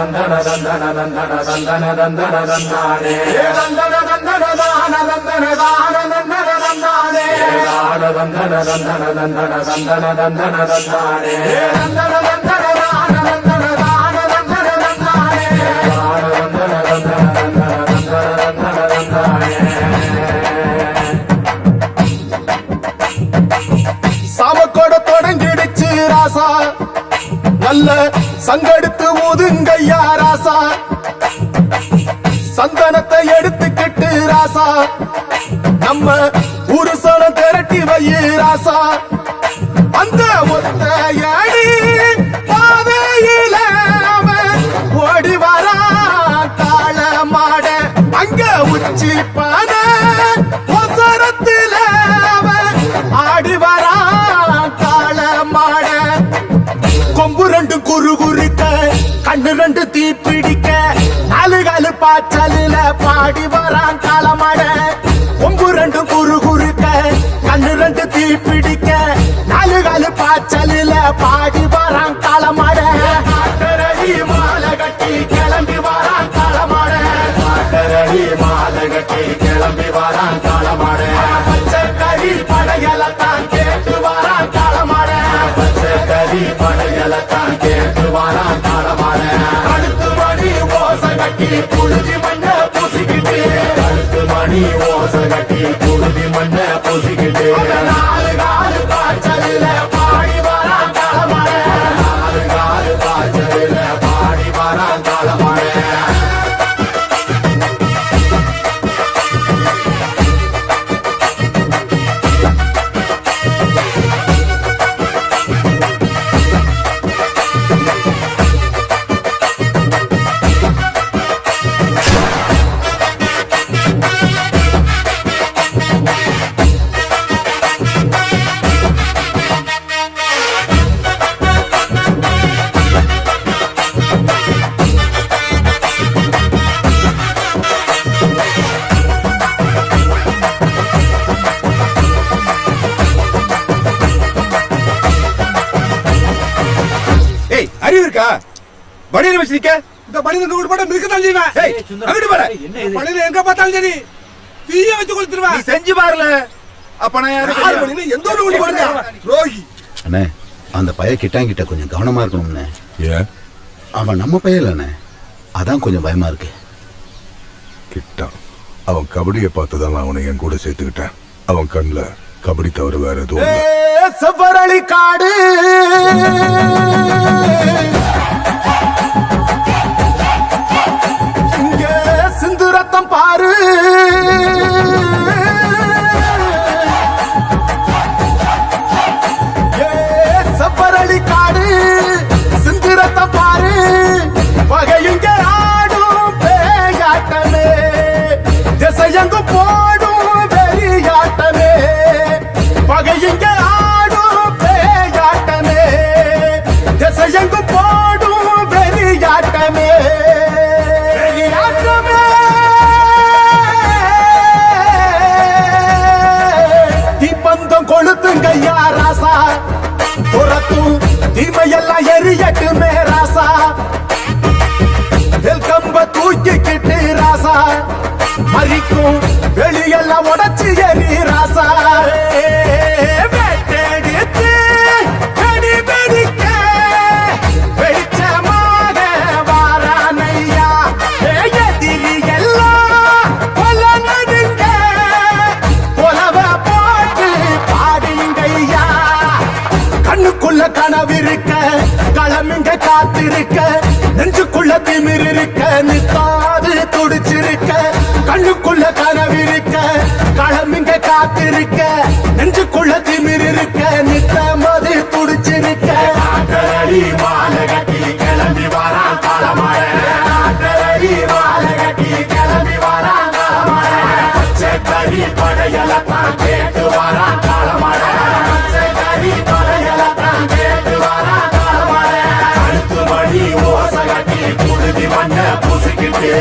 தந்தன தந்தன தந்தன தந்தன தந்தன தந்தானே தந்தன தந்தன தான தந்தன தான தந்தன தந்தானே தான தந்தன தந்தன தந்தன தந்தன தந்தன தந்தானே தந்தன தந்தன தான தந்தன தான தந்தன தந்தானே தான தந்தன தந்தன தந்தன தந்தன தந்தானே. சாமக்கோட தொடங்கிடுச்சு ராசா, நல்ல சங்கெடுத்து ஊதுங்கய்யா ராசா, சந்தனத்தை எடுத்துக்கிட்டு ராசா, நம்ம ஊரு சனம் திரட்டி வையு ராசா, அந்த ஒத்தையடி பாதையில ஓடி வரா காள மாட, அங்க உச்சி பான ஒசரத்தில ஆடி வரா காள மாட, கொம்பு ரெண்டு குறு குறுக்க கண்ணு ரெண்டு தீ பிடிக்க, நாலு காலு பாய்ச்சலில பாடி வரான் காளமாட, கொம்பு ரெண்டு குறு குறுக்க கண்ணு ரெண்டு தீ பிடிக்க, நாலு காலு பாய்ச்சலில பாடி வரான் காளமாட, காட்டரடி மாலை கட்டி கிளம்பி வரான் காளமாட, காட்டரடி மாலை கட்டி கிளம்பி வரான் காளமாட, பச்சை கறி படையலத்தான் கேட்டு வரான் காளமாட, பச்சை கறி படையலத்தான் கேட்டு வரான் காளமாட, கழுத்து மணி ஓசை கட்டி புழுதி மண்ண பூசிக்கிட்டு, கழுத்து மணி ஓசை கட்டி புழுதி மண்ண பூசிக்கிட்டு, நாலு காலு பாய்ச்சலில பாடி வரான் காளமாட, நாலு காலு பாய்ச்சலில பாடி வரான் காளமாட. அறிவு இருக்கா? பணியில வச்சிருக்க இந்த பணியில நூறு படம் இருக்கதான் செய்வேன். அங்கிட்டு பாரு, பணியில எங்க பார்த்தாலும் சரி தீய வச்சு கொளுத்துருவேன். நீ செஞ்சு பாருல. அப்ப நான் யாரு பணியில எந்த ஒரு ஒண்ணு போடுங்க ரோகி. அண்ணே, அந்த பைய கிட்ட கொஞ்சம் கவனமா இருக்கணும்ண்ணே. ஏன்? அவன் நம்ம பையலண்ணே, அதான் கொஞ்சம் பயமா இருக்கு. கிட்டான் அவன் கபடியை பார்த்துதான் நான் அவனை என் கூட சேர்த்துக்கிட்டேன். அவன் கண்ணுல கபடி தவிர வேற எதுவும் செவ்வரளி காடு இங்க சிந்து ரத்தம் பாரு, செவ்வரளி காடு சிந்து ரத்தம் பாரு, பகையுங்க ஆடும் பேயாட்டமே, திசையங்கும் போடும் வெறியாட்டமே, பகையுங்க ஆடும் பேயாட்டமே, திசையங்கும் போடும் வெறியாட்டமே, வெறியாட்டமே. தீப்பந்தம் கொளுத்துங்கய்யா ராசா, துரத்தும் தீமையெல்லாம் எரியட்டுமே ராசா, வெல்கம்ப தூக்கிக்கிட்டு ராசா, மறிக்கும் வெளியெல்லாம் உடச்சு எரி ராசா, வெட்டெடுத்து வெடி வெடிக்க வெளிச்சமாக வாரானையா, எதிரி எல்லாம் கொல்ல நடுங்க கொலவ போட்டு பாடுங்கய்யா, கண்ணுக்குள்ள கனவிருக்க களமிங்க காத்திருக்க, நெஞ்சுக்குள்ள திமிர் இருக்க நித்தாது துடிச்சிருக்க, கண்ணுக்குள்ள கனவிருக்க களமிங்க காத்திருக்க, நெஞ்சுக்குள்ள திமிர் இருக்க நித்தமது துடிச்சிருக்க, காட்டரடி மாலை கட்டி கிளம்பி வரான் காளமாட, காட்டரடி மாலை கட்டி கிளம்பி வரான் காளமாட, பச்சை கறி படையலத்தான் கேட்டு வரான் காளமாட, பச்சை கறி படையலத்தான் கேட்டு வரான் காளமாட, கழுத்து மணி ஓசை கட்டி புழுதி மண்ண பூசிக்கிட்டு